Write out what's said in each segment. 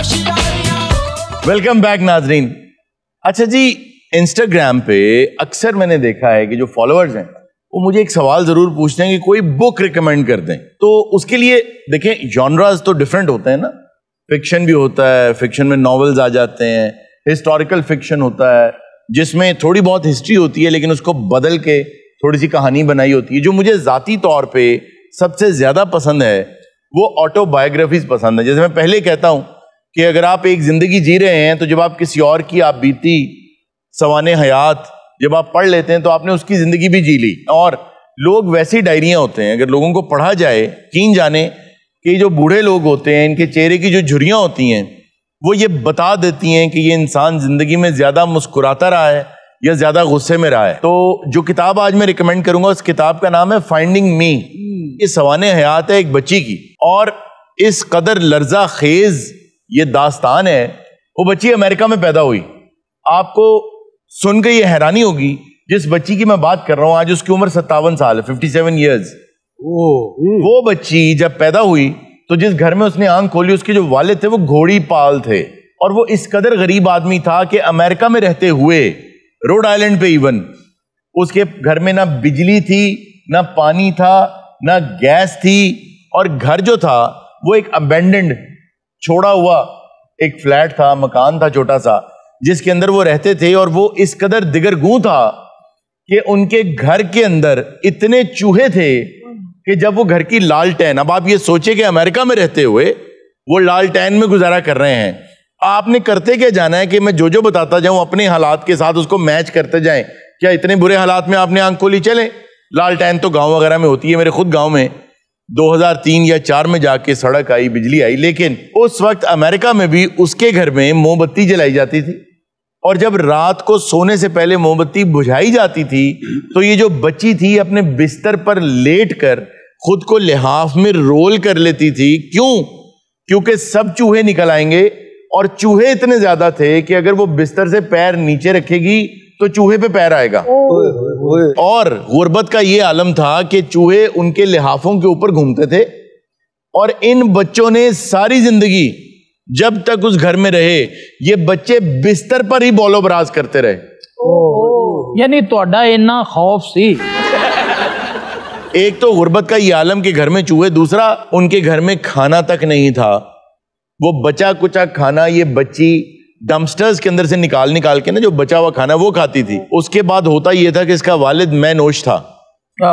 Welcome back नाजरीन। अच्छा जी, Instagram पे अक्सर मैंने देखा है कि जो फॉलोअर्स हैं वो मुझे एक सवाल जरूर पूछते हैं कि कोई बुक रिकमेंड कर दें। तो उसके लिए देखें, जॉनरास तो डिफरेंट होते हैं ना, फिक्शन भी होता है, फिक्शन में नॉवेल्स आ जाते हैं, हिस्टोरिकल फिक्शन होता है जिसमें थोड़ी बहुत हिस्ट्री होती है लेकिन उसको बदल के थोड़ी सी कहानी बनाई होती है। जो मुझे जाती तौर पे सबसे ज्यादा पसंद है वो ऑटोबायोग्राफीज पसंद है। जैसे मैं पहले कहता हूं कि अगर आप एक जिंदगी जी रहे हैं तो जब आप किसी और की आप बीती सवाने हयात जब आप पढ़ लेते हैं तो आपने उसकी जिंदगी भी जी ली। और लोग वैसी डायरियां होते हैं, अगर लोगों को पढ़ा जाए, कीन जाने कि जो बूढ़े लोग होते हैं इनके चेहरे की जो झुर्रियां होती हैं वो ये बता देती हैं कि ये इंसान जिंदगी में ज्यादा मुस्कुराता रहा है या ज्यादा गुस्से में रहा है। तो जो किताब आज मैं रिकमेंड करूंगा उस किताब का नाम है फाइंडिंग मी। ये सवाने हयात है एक बच्ची की, और इस कदर लर्जा खेज ये दास्तान है। वो बच्ची अमेरिका में पैदा हुई। आपको सुनकर ये हैरानी होगी, जिस बच्ची की मैं बात कर रहा हूं आज उसकी उम्र 57 साल है, 57 ईयर्स। वो बच्ची जब पैदा हुई तो जिस घर में उसने आंख खोली उसके जो वालिद थे वो घोड़ी पाल थे, और वो इस कदर गरीब आदमी था कि अमेरिका में रहते हुए रोड आइलैंड पे इवन उसके घर में ना बिजली थी, ना पानी था, ना गैस थी, और घर जो था वो एक अबेंडेंड छोड़ा हुआ एक फ्लैट था, मकान था छोटा सा जिसके अंदर वो रहते थे। और वो इस कदर दिगरगू था कि उनके घर के अंदर इतने चूहे थे कि जब वो घर की लालटेन, अब आप ये सोचे कि अमेरिका में रहते हुए वो लालटेन में गुजारा कर रहे हैं, आपने करते क्या जाना है कि मैं जो जो बताता जाऊं अपने हालात के साथ उसको मैच करते जाएं। क्या इतने बुरे हालात में आपने आंख खोली? चले, लालटेन तो गांव वगैरह में होती है, मेरे खुद गांव में 2003 या 4 में जाके सड़क आई, बिजली आई, लेकिन उस वक्त अमेरिका में भी उसके घर में मोमबत्ती जलाई जाती थी, और जब रात को सोने से पहले मोमबत्ती बुझाई जाती थी तो ये जो बच्ची थी अपने बिस्तर पर लेट कर खुद को लिहाफ में रोल कर लेती थी। क्यों? क्योंकि सब चूहे निकल आएंगे, और चूहे इतने ज्यादा थे कि अगर वो बिस्तर से पैर नीचे रखेगी तो चूहे पे पैर आएगा। और गुर्बत का ये आलम था कि चूहे उनके लिहाफों के ऊपर घूमते थे, और इन बच्चों ने सारी जिंदगी जब तक उस घर में रहे ये बच्चे बिस्तर पर ही बौलो बराज करते रहे। यानी तोड़ा इन्ना खौफ सी। एक तो गुर्बत का ये आलम के घर में चूहे, दूसरा उनके घर में खाना तक नहीं था। वो बचा कुचा खाना ये बच्ची डम्पस्टर्स के अंदर से निकाल निकाल के ना जो बचा हुआ खाना वो खाती थी। उसके बाद होता ये था कि इसका वालिद मैं नोश था।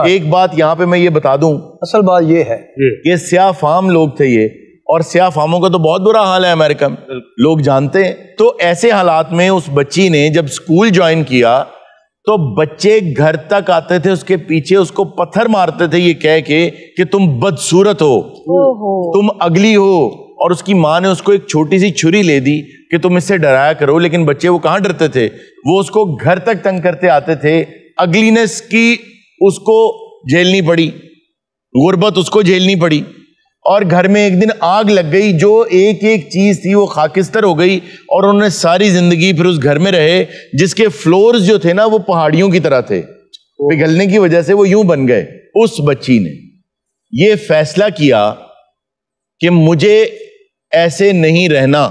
एक बात यहाँ पे मैं ये बता दूं, असल बात ये है ये स्याह फाम लोग थे ये, और स्याह फामों का तो बहुत बुरा हाल है अमेरिका में, लोग जानते हैं। तो ऐसे हालात में उस बच्ची ने जब स्कूल ज्वाइन किया तो बच्चे घर तक आते थे, उसके पीछे उसको पत्थर मारते थे ये कह के कि तुम बदसूरत हो, तुम अगली हो, और उसकी माँ ने उसको एक छोटी सी छुरी ले दी कि तुम इससे डराया करो। लेकिन बच्चे वो कहाँ डरते थे, वो उसको घर तक तंग करते आते थे। अगलीनेस की उसको झेलनी पड़ी, गुर्बत उसको झेलनी पड़ी, और घर में एक दिन आग लग गई, जो एक एक चीज थी वो खाकिस्तर हो गई, और उन्होंने सारी जिंदगी फिर उस घर में रहे जिसके फ्लोर्स जो थे ना वो पहाड़ियों की तरह थे, पिघलने की वजह से वो यूं बन गए। उस बच्ची ने ये फैसला किया कि मुझे ऐसे नहीं रहना,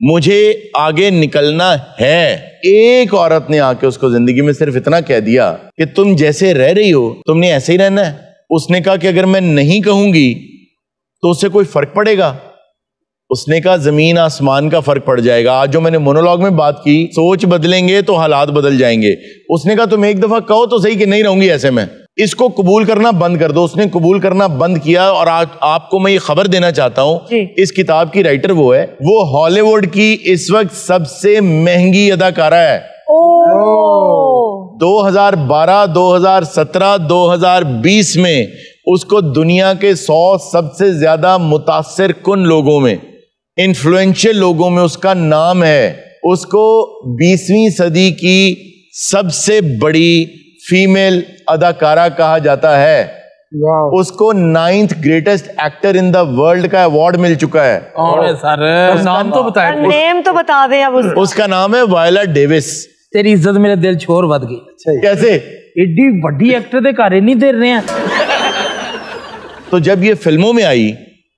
मुझे आगे निकलना है। एक औरत ने आके उसको जिंदगी में सिर्फ इतना कह दिया कि तुम जैसे रह रही हो तुमने ऐसे ही रहना है। उसने कहा कि अगर मैं नहीं कहूंगी तो उससे कोई फर्क पड़ेगा? उसने कहा जमीन आसमान का फर्क पड़ जाएगा। आज जो मैंने मोनोलॉग में बात की, सोच बदलेंगे तो हालात बदल जाएंगे। उसने कहा तुम एक दफा कहो तो सही कि नहीं रहूंगी ऐसे में, इसको कबूल करना बंद कर दो। उसने कबूल करना बंद किया, और आज आपको मैं ये खबर देना चाहता हूं, इस किताब की राइटर वो है, वो हॉलीवुड की इस वक्त सबसे महंगी अदाकारा है। 2012, 2017, 2020 में उसको दुनिया के 100 सबसे ज्यादा मुतासिर कुन लोगों में, इन्फ्लुएंशियल लोगों में उसका नाम है। उसको 20वीं सदी की सबसे बड़ी फीमेल अदाकारा कहा जाता है। उसको 9th greatest actor in the world का अवार्ड मिल चुका है। सर नाम तो बताए, नेम तो बता दे अब। उसका नाम है वायला डेविस। तेरी इज्जत मेरे दिल छोर बद गई। कैसे? एडी बड़ी एक्टर दे घर नहीं दे रहे हैं। तो जब ये फिल्मों में आई,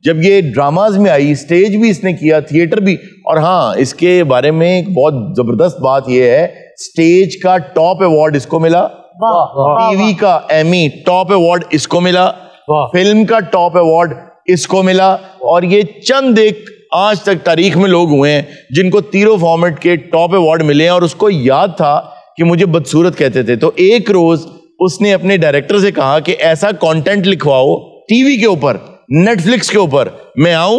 جب یہ ڈراماز میں آئی, اسٹیج بھی اس نے کیا, تھیٹر بھی. اور ہاں اس کے بارے میں ایک بہت زبردست بات یہ ہے, اسٹیج کا ٹاپ ایوارڈ اس کو ملا, ٹی وی کا ایمی ٹاپ ایوارڈ اس کو ملا, فلم کا ٹاپ ایوارڈ اس کو ملا. اور یہ چند ایک آج تک تاریخ میں لوگ ہوئے ہیں جن کو تینوں فارمیٹ کے ٹاپ ایوارڈ ملے ہیں. اور اس کو یاد تھا کہ مجھے بدصورت کہتے تھے, تو ایک روز اس نے اپنے ڈائریکٹر سے کہا کہ ایسا کانٹینٹ لکھواؤ ٹی وی کے اوپر, نیٹ فلکس کے اوپر, میں آؤں,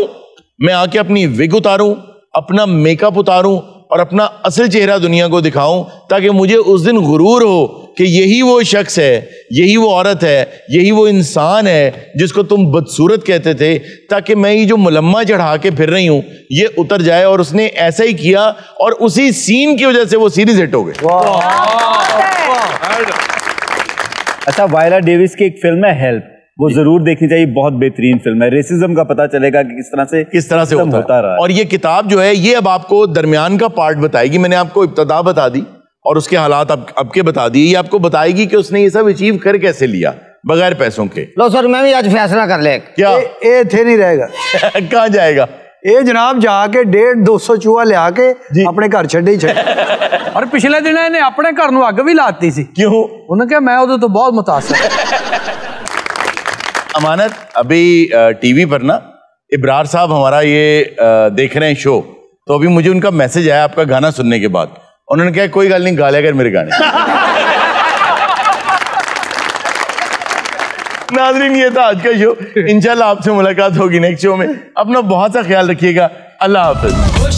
میں آ کے اپنی وگ اتاروں, اپنا میک اپ اتاروں اور اپنا اصل چہرہ دنیا کو دکھاؤں, تاکہ مجھے اس دن غرور ہو کہ یہی وہ شخص ہے, یہی وہ عورت ہے, یہی وہ انسان ہے جس کو تم بدصورت کہتے تھے, تاکہ میں یہ جو ملمہ چڑھا کے پھر رہی ہوں یہ اتر جائے. اور اس نے ایسا ہی کیا اور اسی سین کی وجہ سے وہ سیریز ہٹ ہو گئی. اچھا, وائلا ڈیوس کی ایک فلم ہے ہیلپ, وہ ضرور دیکھنی چاہیے, بہت بہترین فلم ہے. ریسزم کا پتہ چلے گا کہ کس طرح سے ہوتا رہا. اور یہ کتاب جو ہے یہ اب آپ کو درمیان کا پارٹ بتائے گی. میں نے آپ کو ابتدا بتا دی اور اس کے حالات اب کے بتا دیے. یہ آپ کو بتائے گی کہ اس نے یہ سب اچیو کر کیسے لیا بغیر پیسوں کے. لو سر میں بھی آج فیصلہ کر لے. کیا اے تھے نہیں رہے گا کہاں جائے گا اے جناب, جا کے 150-200 چوہا لیا کے اپنے گھر چھڈے ہی چھڈے. اور پچھلے دن انہیں اپنے گھر نو اگ بھی لاتی سی. کیوں؟ انہوں نے کہا میں ادھر تو بہت متاثر. امانت, ابھی ٹی وی پر نا ابرار صاحب ہمارا یہ دیکھ رہے ہیں شو, تو ابھی مجھے ان کا میسج آیا آپ کا گانا سننے کے بعد. انہوں نے کہا کوئی گل نہیں, گا لیا کر میرے گانے. ناظرین یہ تھا آج کا شو. انشاءاللہ آپ سے ملاقات ہوگی نیکسٹ شو میں. اپنا بہت سا خیال رکھیے گا. اللہ حافظ.